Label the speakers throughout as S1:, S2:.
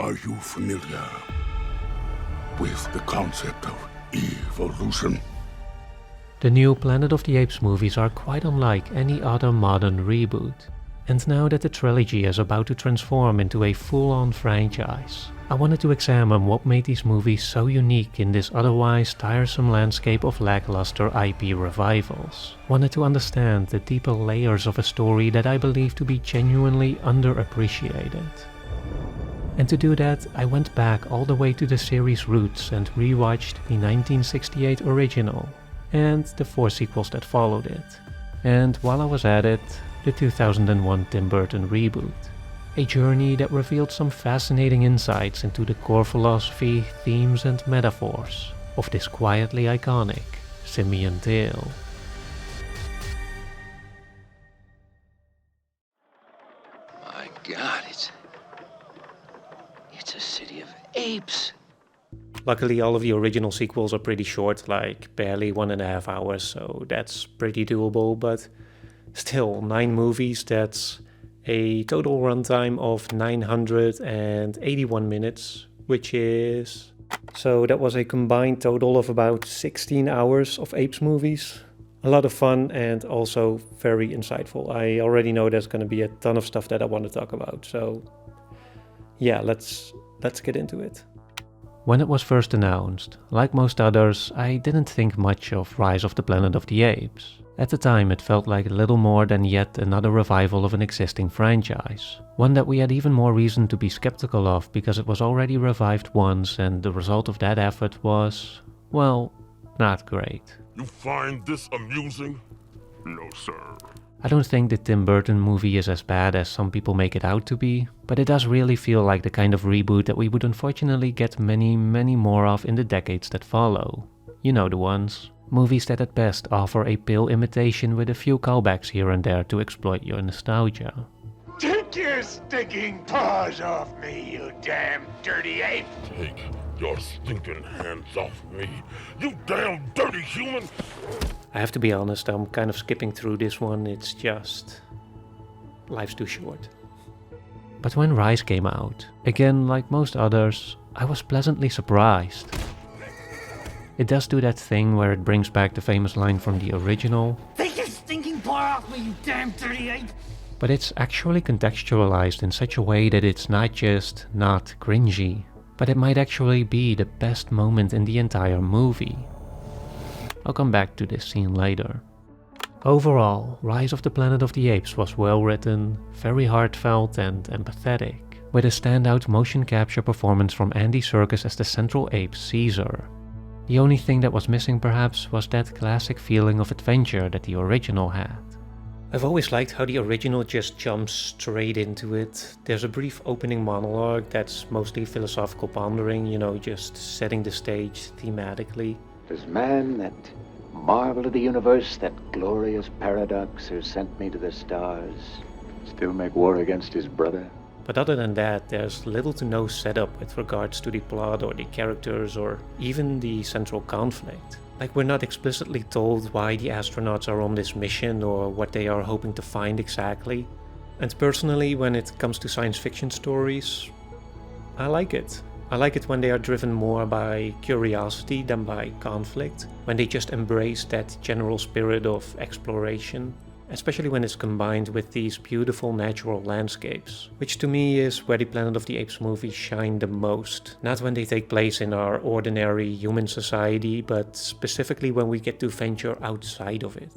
S1: Are you familiar with the concept of evolution?
S2: The new Planet of the Apes movies are quite unlike any other modern reboot. And now that the trilogy is about to transform into a full-on franchise, I wanted to examine what made these movies so unique in this otherwise tiresome landscape of lackluster IP revivals. Wanted to understand the deeper layers of a story that I believe to be genuinely underappreciated. And to do that, I went back all the way to the series' roots and rewatched the 1968 original, and the 4 sequels that followed it. And while I was at it, the 2001 Tim Burton reboot. A journey that revealed some fascinating insights into the core philosophy, themes and metaphors of this quietly iconic simian tale.
S3: My God, it's a city of apes.
S2: Luckily all of the original sequels are pretty short, like barely 1.5 hours, so that's pretty doable, but still, 9 movies, that's a total runtime of 981 minutes, which is... So that was a combined total of about 16 hours of Apes movies. A lot of fun and also very insightful. I already know there's going to be a ton of stuff that I want to talk about, so yeah, let's get into it. When it was first announced, like most others, I didn't think much of Rise of the Planet of the Apes. At the time it felt like little more than yet another revival of an existing franchise. One that we had even more reason to be skeptical of because it was already revived once and the result of that effort was, well, not great.
S1: You find this amusing? No, sir.
S2: I don't think the Tim Burton movie is as bad as some people make it out to be, but it does really feel like the kind of reboot that we would unfortunately get many more of in the decades that follow. You know the ones. Movies that at best offer a pale imitation with a few callbacks here and there to exploit your nostalgia.
S4: Take your stinking paws off me, you damn dirty ape!
S1: Take your stinking hands off me, you damn dirty human!
S2: I have to be honest, I'm kind of skipping through this one, it's just... life's too short. But when Rise came out, again like most others, I was pleasantly surprised. It does do that thing where it brings back the famous line from the original.
S5: Take your stinking paw off me, you damn dirty ape!
S2: But it's actually contextualized in such a way that it's not just not cringy, but it might actually be the best moment in the entire movie. I'll come back to this scene later. Overall, Rise of the Planet of the Apes was well written, very heartfelt and empathetic, with a standout motion capture performance from Andy Serkis as the central ape Ceasar. The only thing that was missing perhaps was that classic feeling of adventure that the original had. I've always liked how the original just jumps straight into it. There's a brief opening monologue that's mostly philosophical pondering, you know, just setting the stage thematically.
S3: Does man, that marvel of the universe, that glorious paradox who sent me to the stars, still make war against his brother?
S2: But other than that, there's little to no setup with regards to the plot or the characters or even the central conflict. Like, we're not explicitly told why the astronauts are on this mission or what they are hoping to find exactly. And personally, when it comes to science fiction stories, I like it. I like it when they are driven more by curiosity than by conflict, when they just embrace that general spirit of exploration. Especially when it's combined with these beautiful natural landscapes, which to me is where the Planet of the Apes movies shine the most. Not when they take place in our ordinary human society, but specifically when we get to venture outside of it.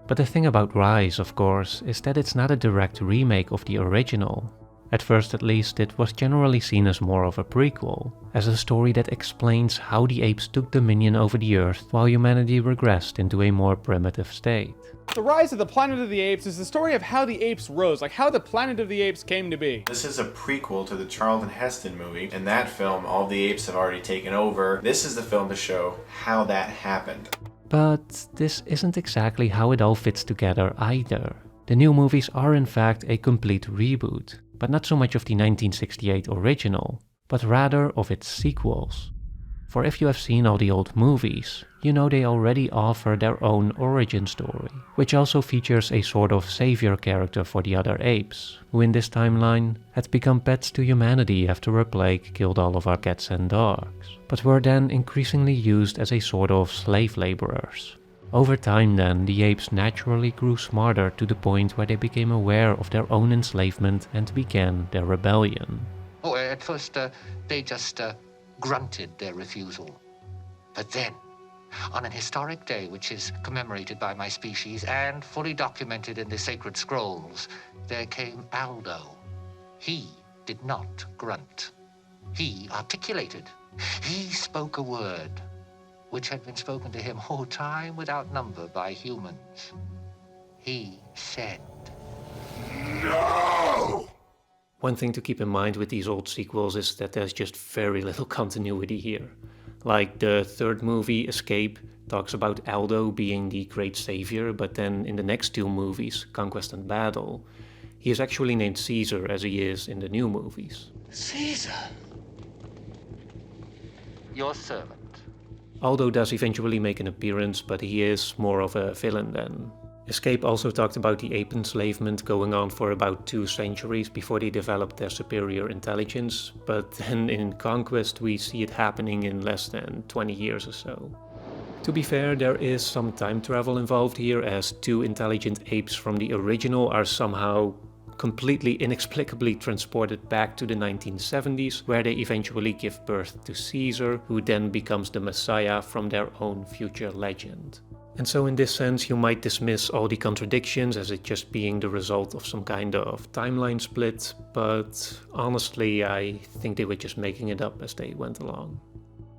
S2: But the thing about Rise, of course, is that it's not a direct remake of the original. At first at least, it was generally seen as more of a prequel, as a story that explains how the apes took dominion over the Earth while humanity regressed into a more primitive state.
S6: The Rise of the Planet of the Apes is the story of how the apes rose, like how the Planet of the Apes came to be.
S7: This is a prequel to the Charlton Heston movie. In that film, all the apes have already taken over. This is the film to show how that happened.
S2: But this isn't exactly how it all fits together either. The new movies are in fact a complete reboot, but not so much of the 1968 original, but rather of its sequels. For if you have seen all the old movies, you know they already offer their own origin story, which also features a sort of savior character for the other apes, who in this timeline had become pets to humanity after a plague killed all of our cats and dogs, but were then increasingly used as a sort of slave laborers. Over time then, the apes naturally grew smarter to the point where they became aware of their own enslavement and began their rebellion.
S8: Oh, at first, they just grunted their refusal. But then, on an historic day which is commemorated by my species and fully documented in the sacred scrolls, there came Aldo. He did not grunt. He articulated. He spoke a word which had been spoken to him all time without number by humans. He said,
S4: No!
S2: One thing to keep in mind with these old sequels is that there's just very little continuity here. Like the third movie, Escape, talks about Aldo being the great savior, but then in the next two movies, Conquest and Battle, he is actually named Ceasar as he is in the new movies.
S8: Ceasar, your servant.
S2: Aldo does eventually make an appearance, but he is more of a villain then. Escape also talked about the ape enslavement going on for about 2 centuries before they developed their superior intelligence, but then in Conquest we see it happening in less than 20 years or so. To be fair, there is some time travel involved here, as 2 intelligent apes from the original are somehow completely inexplicably transported back to the 1970s, where they eventually give birth to Ceasar, who then becomes the Messiah from their own future legend. And so in this sense you might dismiss all the contradictions as it just being the result of some kind of timeline split, but honestly I think they were just making it up as they went along.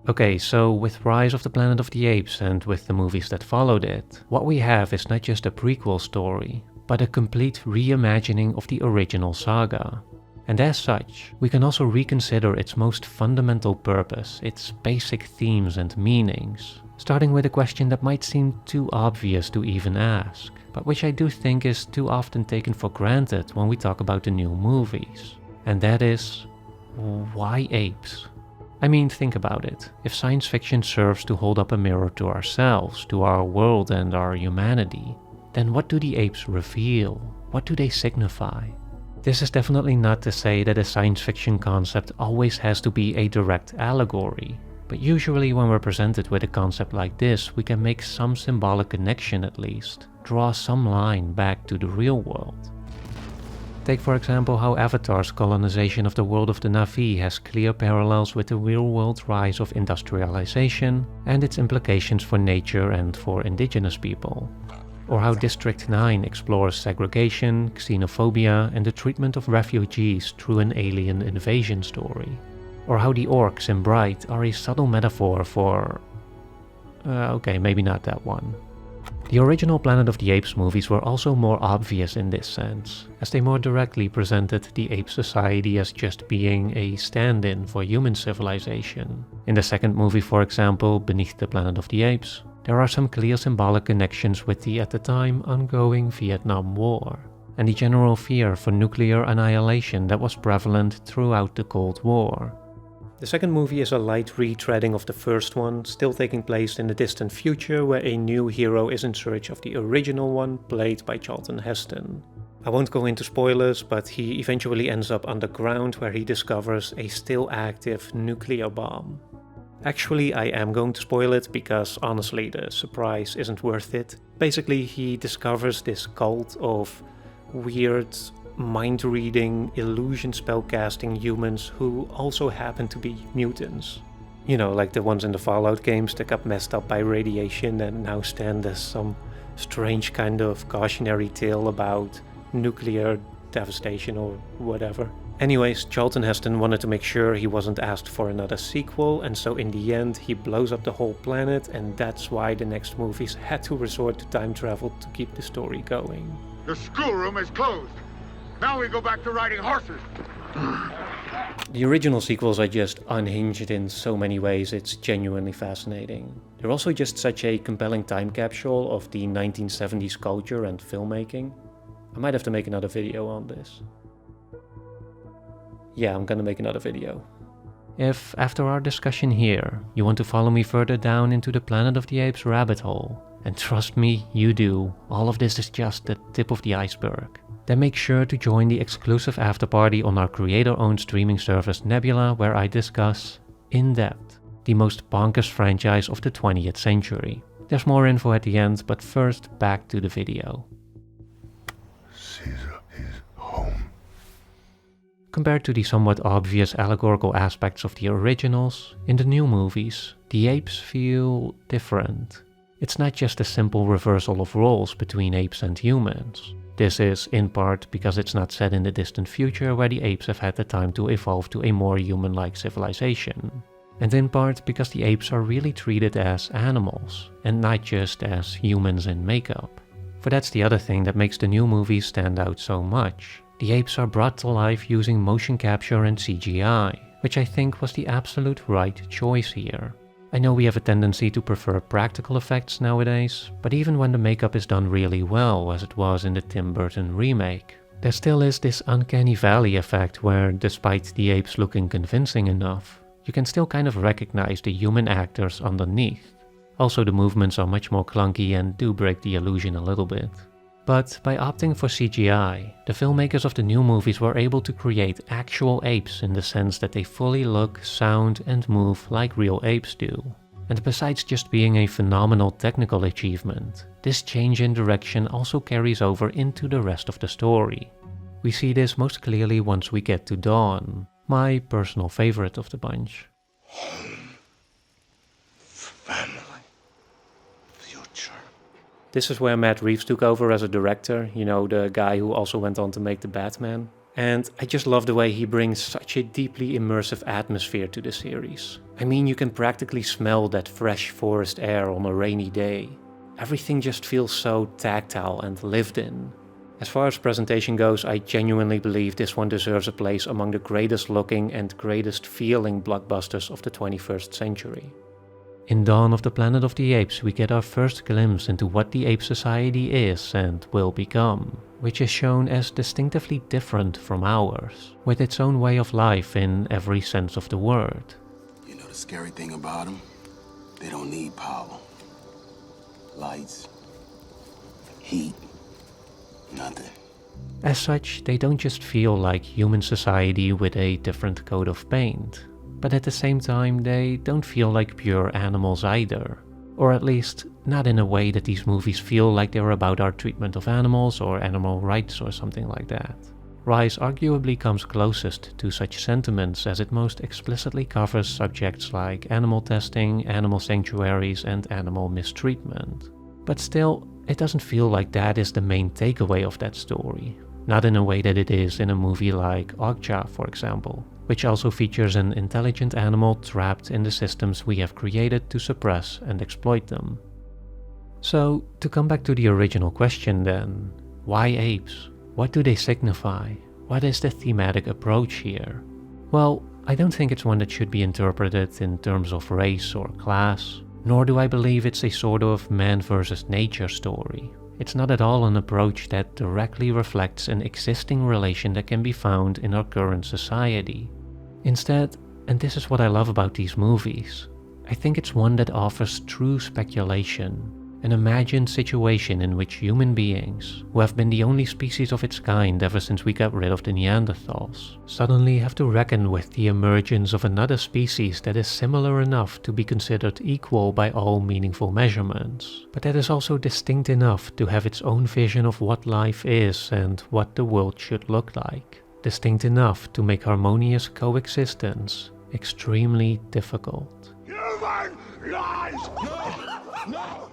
S2: Okay, so with Rise of the Planet of the Apes and with the movies that followed it, what we have is not just a prequel story, but a complete reimagining of the original saga. And as such, we can also reconsider its most fundamental purpose, its basic themes and meanings, starting with a question that might seem too obvious to even ask, but which I do think is too often taken for granted when we talk about the new movies. And that is, why apes? I mean, think about it. If science fiction serves to hold up a mirror to ourselves, to our world and our humanity, then what do the apes reveal? What do they signify? This is definitely not to say that a science fiction concept always has to be a direct allegory, but usually when we're presented with a concept like this, we can make some symbolic connection at least, draw some line back to the real world. Take for example how Avatar's colonization of the world of the Na'vi has clear parallels with the real-world rise of industrialization and its implications for nature and for indigenous people. Or how District 9 explores segregation, xenophobia and the treatment of refugees through an alien invasion story. Or how the orcs in Bright are a subtle metaphor for... okay, maybe not that one. The original Planet of the Apes movies were also more obvious in this sense, as they more directly presented the ape society as just being a stand-in for human civilization. In the second movie, for example, Beneath the Planet of the Apes, there are some clear symbolic connections with the, at the time, ongoing Vietnam War, and the general fear for nuclear annihilation that was prevalent throughout the Cold War. The second movie is a light retreading of the first one, still taking place in the distant future where a new hero is in search of the original one, played by Charlton Heston. I won't go into spoilers, but he eventually ends up underground where he discovers a still active nuclear bomb. Actually, I am going to spoil it because honestly the surprise isn't worth it. Basically, he discovers this cult of weird, mind-reading, illusion spellcasting humans who also happen to be mutants. You know, like the ones in the Fallout games that got messed up by radiation and now stand as some strange kind of cautionary tale about nuclear devastation or whatever. Anyways, Charlton Heston wanted to make sure he wasn't asked for another sequel, and so in the end he blows up the whole planet, and that's why the next movies had to resort to time travel to keep the story going.
S4: The schoolroom is closed. Now we go back to riding horses.
S2: The original sequels are just unhinged in so many ways, it's genuinely fascinating. They're also just such a compelling time capsule of the 1970s culture and filmmaking. I might have to make another video on this. Yeah, I'm gonna make another video. If, after our discussion here, you want to follow me further down into the Planet of the Apes rabbit hole, and trust me, you do, all of this is just the tip of the iceberg, then make sure to join the exclusive afterparty on our creator-owned streaming service Nebula, where I discuss, in depth, the most bonkers franchise of the 20th century. There's more info at the end, but first back to the video.
S1: Ceasar is home.
S2: Compared to the somewhat obvious allegorical aspects of the originals, in the new movies, the apes feel different. It's not just a simple reversal of roles between apes and humans. This is in part because it's not set in the distant future where the apes have had the time to evolve to a more human-like civilization. And in part because the apes are really treated as animals, and not just as humans in makeup. For that's the other thing that makes the new movies stand out so much. The apes are brought to life using motion capture and CGI, which I think was the absolute right choice here. I know we have a tendency to prefer practical effects nowadays, but even when the makeup is done really well, as it was in the Tim Burton remake, there still is this uncanny valley effect where, despite the apes looking convincing enough, you can still kind of recognize the human actors underneath. Also, the movements are much more clunky and do break the illusion a little bit. But by opting for CGI, the filmmakers of the new movies were able to create actual apes in the sense that they fully look, sound and move like real apes do. And besides just being a phenomenal technical achievement, this change in direction also carries over into the rest of the story. We see this most clearly once we get to Dawn, my personal favorite of the bunch.
S4: Family. Future.
S2: This is where Matt Reeves took over as a director, you know, the guy who also went on to make The Batman. And I just love the way he brings such a deeply immersive atmosphere to the series. I mean, you can practically smell that fresh forest air on a rainy day. Everything just feels so tactile and lived in. As far as presentation goes, I genuinely believe this one deserves a place among the greatest looking and greatest feeling blockbusters of the 21st century. In Dawn of the Planet of the Apes, we get our first glimpse into what the ape society is and will become, which is shown as distinctively different from ours, with its own way of life in every sense of the word.
S9: You know the scary thing about them? They don't need power. Lights, heat, nothing.
S2: As such, they don't just feel like human society with a different coat of paint. But at the same time, they don't feel like pure animals either. Or at least, not in a way that these movies feel like they're about our treatment of animals or animal rights or something like that. Rise arguably comes closest to such sentiments as it most explicitly covers subjects like animal testing, animal sanctuaries, and animal mistreatment. But still, it doesn't feel like that is the main takeaway of that story. Not in a way that it is in a movie like Okja, for example, which also features an intelligent animal trapped in the systems we have created to suppress and exploit them. So, to come back to the original question then, why apes? What do they signify? What is the thematic approach here? Well, I don't think it's one that should be interpreted in terms of race or class, nor do I believe it's a sort of man versus nature story. It's not at all an approach that directly reflects an existing relation that can be found in our current society. Instead, and this is what I love about these movies, I think it's one that offers true speculation, an imagined situation in which human beings, who have been the only species of its kind ever since we got rid of the Neanderthals, suddenly have to reckon with the emergence of another species that is similar enough to be considered equal by all meaningful measurements, but that is also distinct enough to have its own vision of what life is and what the world should look like, distinct enough to make harmonious coexistence extremely difficult.
S4: Human lies! No!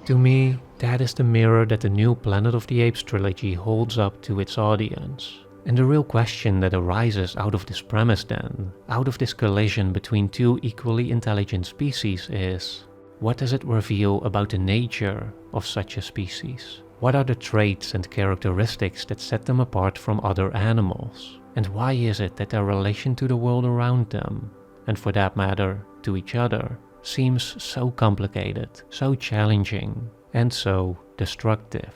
S2: To me, that is the mirror that the new Planet of the Apes trilogy holds up to its audience. And the real question that arises out of this premise then, out of this collision between two equally intelligent species is, what does it reveal about the nature of such a species? What are the traits and characteristics that set them apart from other animals? And why is it that their relation to the world around them, and for that matter, to each other, seems so complicated, so challenging, and so destructive?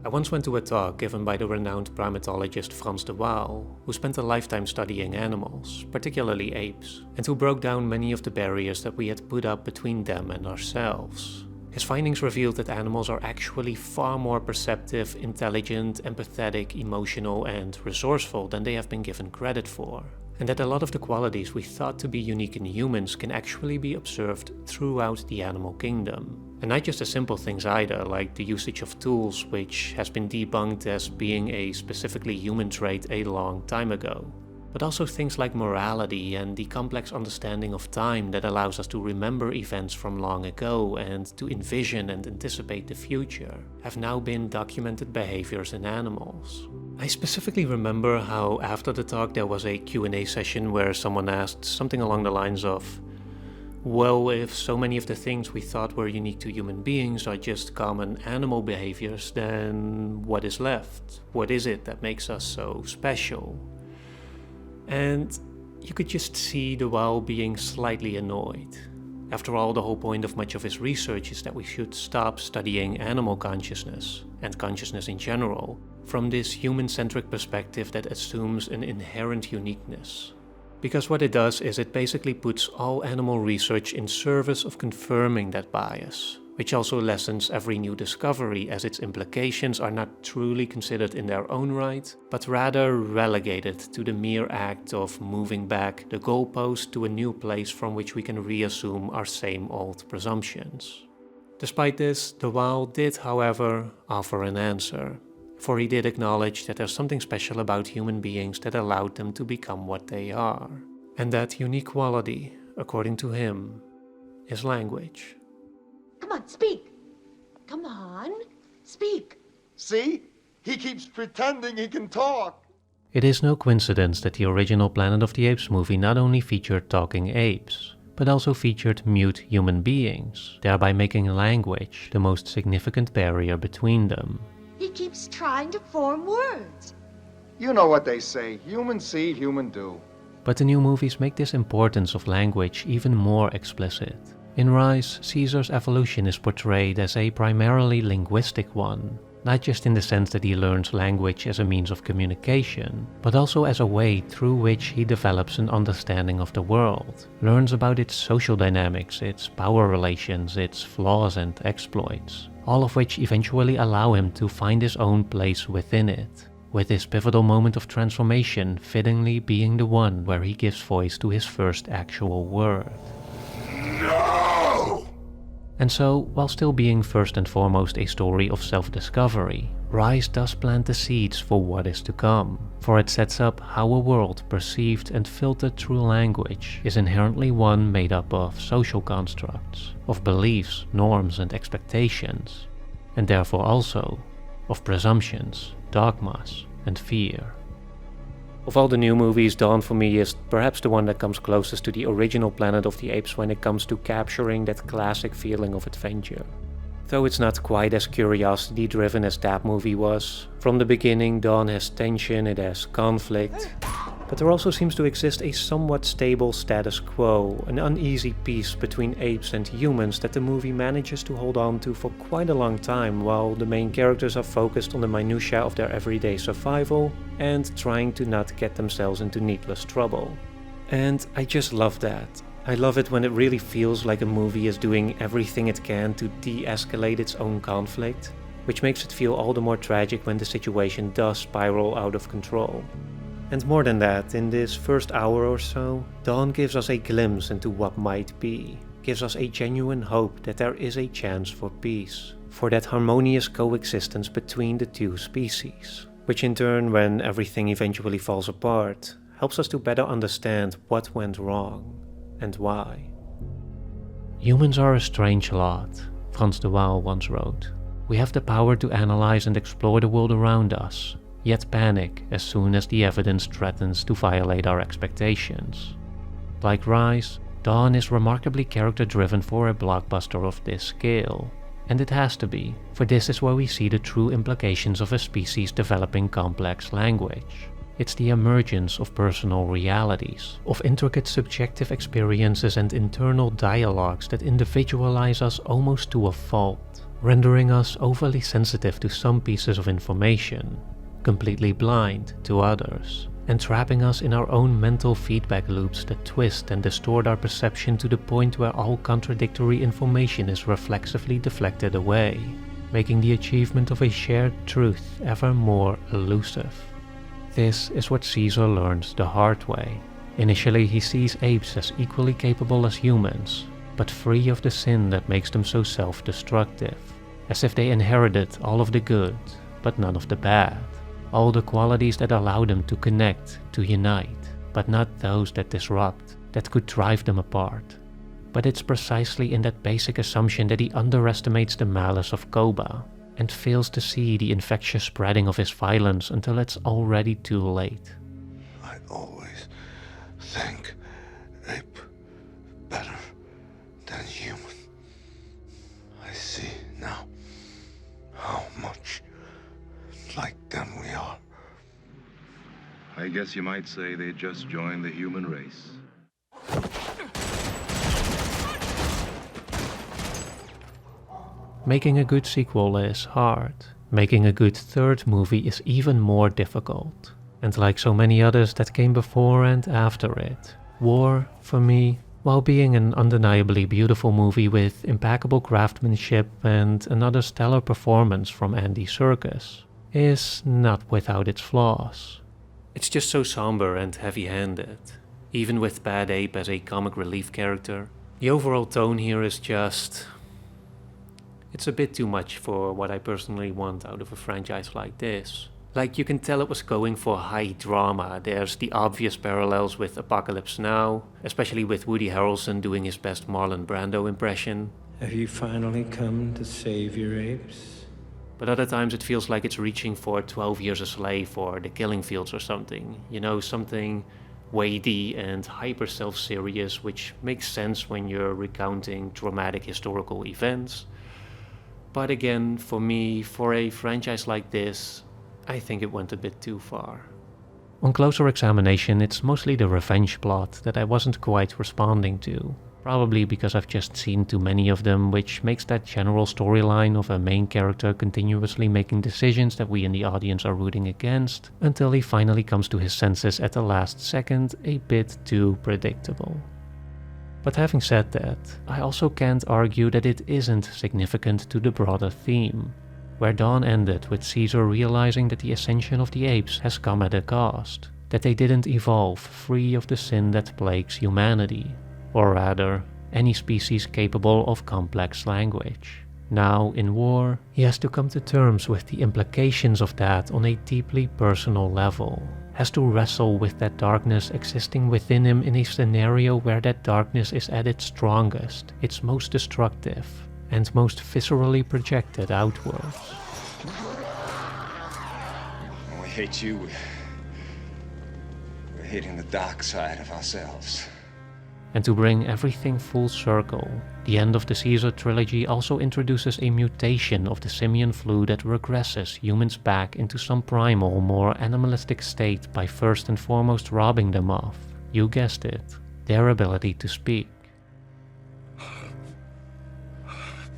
S2: I once went to a talk given by the renowned primatologist Frans de Waal, who spent a lifetime studying animals, particularly apes, and who broke down many of the barriers that we had put up between them and ourselves. His findings revealed that animals are actually far more perceptive, intelligent, empathetic, emotional, and resourceful than they have been given credit for, and that a lot of the qualities we thought to be unique in humans can actually be observed throughout the animal kingdom. And not just the simple things either, like the usage of tools, which has been debunked as being a specifically human trait a long time ago, but also things like morality and the complex understanding of time that allows us to remember events from long ago and to envision and anticipate the future, have now been documented behaviors in animals. I specifically remember how after the talk there was a Q&A session where someone asked something along the lines of, well, if so many of the things we thought were unique to human beings are just common animal behaviors, then what is left? What is it that makes us so special? And you could just see de Waal being slightly annoyed. After all, the whole point of much of his research is that we should stop studying animal consciousness, and consciousness in general, from this human-centric perspective that assumes an inherent uniqueness. Because what it does is it basically puts all animal research in service of confirming that bias, which also lessens every new discovery as its implications are not truly considered in their own right, but rather relegated to the mere act of moving back the goalpost to a new place from which we can reassume our same old presumptions. Despite this, de Waal did, however, offer an answer. For he did acknowledge that there's something special about human beings that allowed them to become what they are. And that unique quality, according to him, is language.
S10: Come on, speak! Come on, speak!
S4: See? He keeps pretending he can talk.
S2: It is no coincidence that the original Planet of the Apes movie not only featured talking apes, but also featured mute human beings, thereby making language the most significant barrier between them.
S10: He keeps trying to form words.
S4: You know what they say, human see, human do.
S2: But the new movies make this importance of language even more explicit. In Rise, Ceasar's evolution is portrayed as a primarily linguistic one, not just in the sense that he learns language as a means of communication, but also as a way through which he develops an understanding of the world, learns about its social dynamics, its power relations, its flaws and exploits, all of which eventually allow him to find his own place within it, with this pivotal moment of transformation fittingly being the one where he gives voice to his first actual word.
S1: No!
S2: And so, while still being first and foremost a story of self-discovery, Rise does plant the seeds for what is to come, for it sets up how a world perceived and filtered through language is inherently one made up of social constructs, of beliefs, norms and expectations, and therefore also of presumptions, dogmas and fear. Of all the new movies, Dawn for me is perhaps the one that comes closest to the original Planet of the Apes when it comes to capturing that classic feeling of adventure. Though it's not quite as curiosity-driven as that movie was. From the beginning, Dawn has tension, it has conflict, but there also seems to exist a somewhat stable status quo, an uneasy peace between apes and humans that the movie manages to hold on to for quite a long time, while the main characters are focused on the minutiae of their everyday survival and trying to not get themselves into needless trouble. And I just love that. I love it when it really feels like a movie is doing everything it can to de-escalate its own conflict, which makes it feel all the more tragic when the situation does spiral out of control. And more than that, in this first hour or so, Dawn gives us a glimpse into what might be, gives us a genuine hope that there is a chance for peace, for that harmonious coexistence between the two species, which in turn, when everything eventually falls apart, helps us to better understand what went wrong and why. Humans are a strange lot, Frans de Waal once wrote. We have the power to analyze and explore the world around us, yet panic as soon as the evidence threatens to violate our expectations. Like Rise, Dawn is remarkably character-driven for a blockbuster of this scale. And it has to be, for this is where we see the true implications of a species developing complex language. It's the emergence of personal realities, of intricate subjective experiences and internal dialogues that individualize us almost to a fault, rendering us overly sensitive to some pieces of information, completely blind to others, and trapping us in our own mental feedback loops that twist and distort our perception to the point where all contradictory information is reflexively deflected away, making the achievement of a shared truth ever more elusive. This is what Ceasar learns the hard way. Initially, he sees apes as equally capable as humans, but free of the sin that makes them so self-destructive, as if they inherited all of the good, but none of the bad, all the qualities that allow them to connect, to unite, but not those that disrupt, that could drive them apart. But it's precisely in that basic assumption that he underestimates the malice of Koba, and fails to see the infectious spreading of his violence until it's already too late.
S1: I always think ape better than human. I see now how much like them we are.
S11: I guess you might say they just joined the human race.
S2: Making a good sequel is hard. Making a good third movie is even more difficult. And like so many others that came before and after it, War, for me, while being an undeniably beautiful movie with impeccable craftsmanship and another stellar performance from Andy Serkis, is not without its flaws. It's just so somber and heavy-handed. Even with Bad Ape as a comic relief character, the overall tone here is just... it's a bit too much for what I personally want out of a franchise like this. Like, you can tell it was going for high drama. There's the obvious parallels with Apocalypse Now, especially with Woody Harrelson doing his best Marlon Brando impression.
S12: Have you finally come to save your apes?
S2: But other times it feels like it's reaching for 12 Years a Slave or The Killing Fields or something. You know, something weighty and hyper self-serious, which makes sense when you're recounting dramatic historical events. But again, for me, for a franchise like this, I think it went a bit too far. On closer examination, it's mostly the revenge plot that I wasn't quite responding to. Probably because I've just seen too many of them, which makes that general storyline of a main character continuously making decisions that we in the audience are rooting against, until he finally comes to his senses at the last second, a bit too predictable. But having said that, I also can't argue that it isn't significant to the broader theme, where Dawn ended with Ceasar realizing that the ascension of the apes has come at a cost, that they didn't evolve free of the sin that plagues humanity, or rather, any species capable of complex language. Now, in War, he has to come to terms with the implications of that on a deeply personal level, has to wrestle with that darkness existing within him in a scenario where that darkness is at its strongest, its most destructive, and most viscerally projected outwards.
S13: When we hate you, we're hating the dark side of ourselves.
S2: And to bring everything full circle, the end of the Ceasar trilogy also introduces a mutation of the simian flu that regresses humans back into some primal, more animalistic state by first and foremost robbing them of, you guessed it, their ability to speak.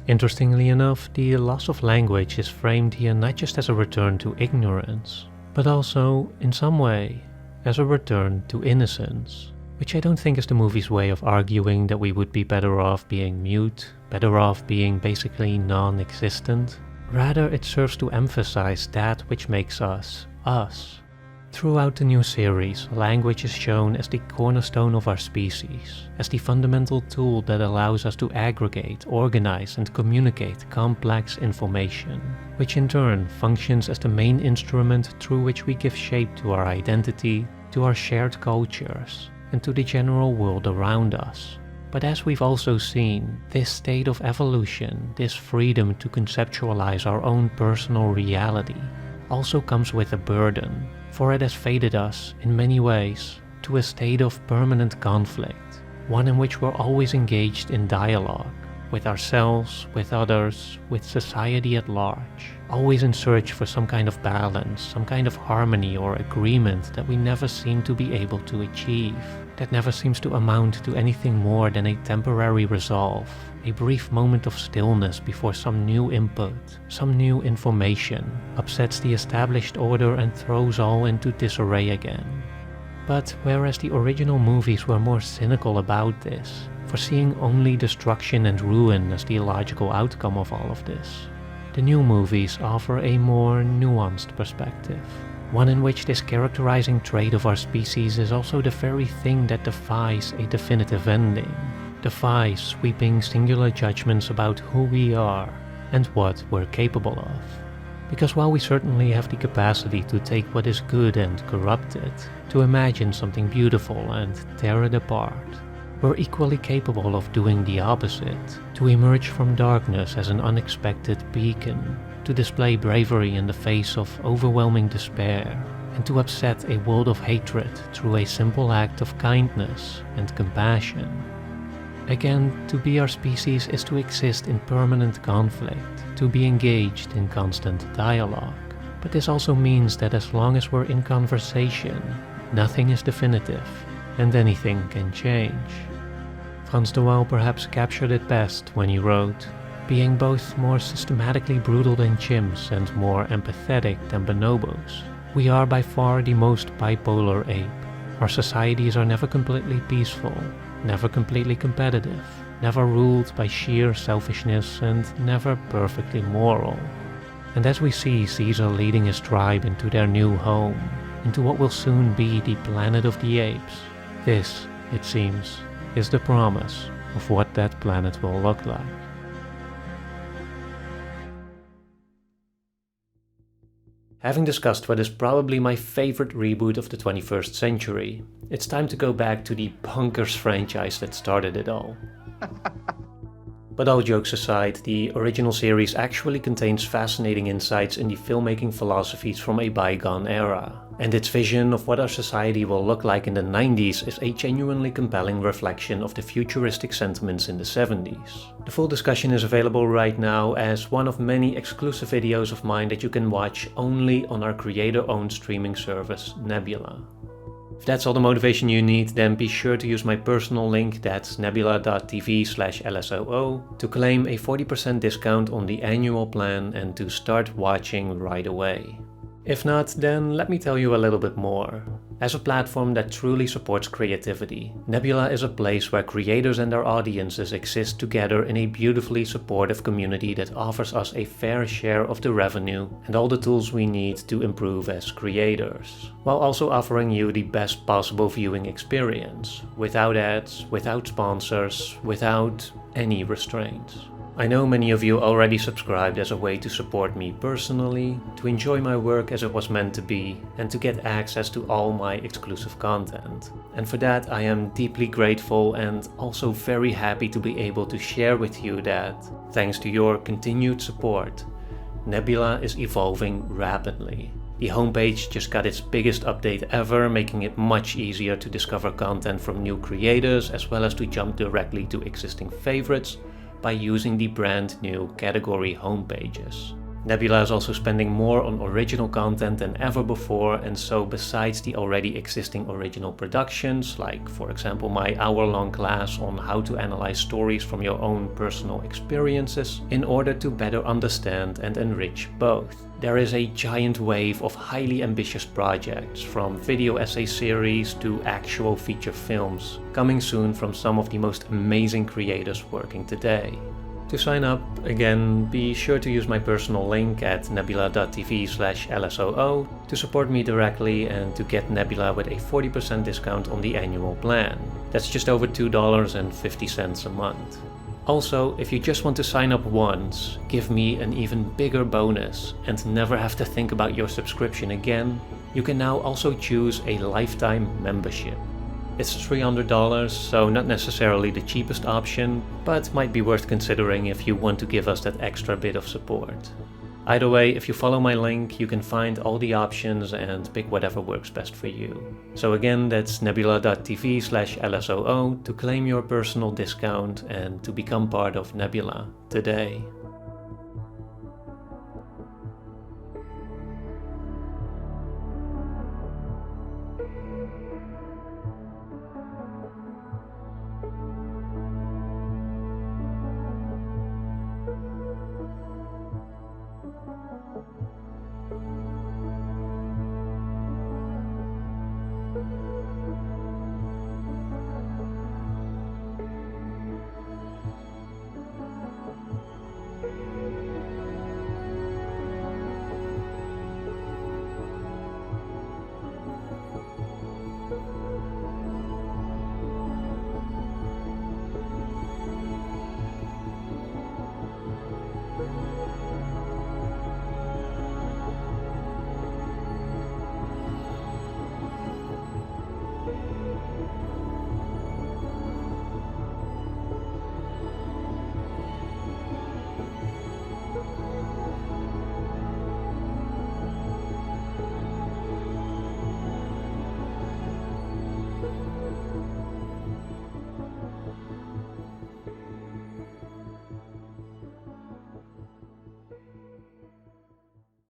S2: Interestingly enough, the loss of language is framed here not just as a return to ignorance, but also, in some way, as a return to innocence. Which I don't think is the movie's way of arguing that we would be better off being mute, better off being basically non-existent. Rather, it serves to emphasize that which makes us, us. Throughout the new series, language is shown as the cornerstone of our species, as the fundamental tool that allows us to aggregate, organize, and communicate complex information, which in turn functions as the main instrument through which we give shape to our identity, to our shared cultures, and to the general world around us. But as we've also seen, this state of evolution, this freedom to conceptualize our own personal reality, also comes with a burden, for it has fated us, in many ways, to a state of permanent conflict, one in which we're always engaged in dialogue, with ourselves, with others, with society at large, always in search for some kind of balance, some kind of harmony or agreement that we never seem to be able to achieve, that never seems to amount to anything more than a temporary resolve, a brief moment of stillness before some new input, some new information, upsets the established order and throws all into disarray again. But whereas the original movies were more cynical about this, foreseeing only destruction and ruin as the logical outcome of all of this, the new movies offer a more nuanced perspective. One in which this characterizing trait of our species is also the very thing that defies a definitive ending, defies sweeping singular judgments about who we are and what we're capable of. Because while we certainly have the capacity to take what is good and corrupt it, to imagine something beautiful and tear it apart, we're equally capable of doing the opposite, to emerge from darkness as an unexpected beacon, to display bravery in the face of overwhelming despair, and to upset a world of hatred through a simple act of kindness and compassion. Again, to be our species is to exist in permanent conflict, to be engaged in constant dialogue. But this also means that as long as we're in conversation, nothing is definitive, and anything can change. Frans de Waal perhaps captured it best when he wrote, "Being both more systematically brutal than chimps and more empathetic than bonobos, we are by far the most bipolar ape. Our societies are never completely peaceful, never completely competitive, never ruled by sheer selfishness, and never perfectly moral." And as we see Ceasar leading his tribe into their new home, into what will soon be the planet of the apes, this, it seems, is the promise of what that planet will look like. Having discussed what is probably my favorite reboot of the 21st century, it's time to go back to the bonkers franchise that started it all. But all jokes aside, the original series actually contains fascinating insights in the filmmaking philosophies from a bygone era, and its vision of what our society will look like in the 90s is a genuinely compelling reflection of the futuristic sentiments in the 70s. The full discussion is available right now as one of many exclusive videos of mine that you can watch only on our creator-owned streaming service, Nebula. If that's all the motivation you need, then be sure to use my personal link, that's nebula.tv/LSOO, to claim a 40% discount on the annual plan and to start watching right away. If not, then let me tell you a little bit more. As a platform that truly supports creativity, Nebula is a place where creators and their audiences exist together in a beautifully supportive community that offers us a fair share of the revenue and all the tools we need to improve as creators, while also offering you the best possible viewing experience, without ads, without sponsors, without any restraints. I know many of you already subscribed as a way to support me personally, to enjoy my work as it was meant to be, and to get access to all my exclusive content. And for that I am deeply grateful and also very happy to be able to share with you that, thanks to your continued support, Nebula is evolving rapidly. The homepage just got its biggest update ever, making it much easier to discover content from new creators as well as to jump directly to existing favorites by using the brand new category homepages. Nebula is also spending more on original content than ever before, and so besides the already existing original productions, like for example my hour-long class on how to analyze stories from your own personal experiences in order to better understand and enrich both, there is a giant wave of highly ambitious projects, from video essay series to actual feature films, coming soon from some of the most amazing creators working today. To sign up, again, be sure to use my personal link at nebula.tv/LSOO to support me directly and to get Nebula with a 40% discount on the annual plan. That's just over $2.50 a month. Also, if you just want to sign up once, give me an even bigger bonus, and never have to think about your subscription again, you can now also choose a lifetime membership. It's $300, so not necessarily the cheapest option, but might be worth considering if you want to give us that extra bit of support. Either way, if you follow my link, you can find all the options and pick whatever works best for you. So again, that's nebula.tv/LSOO to claim your personal discount and to become part of Nebula today.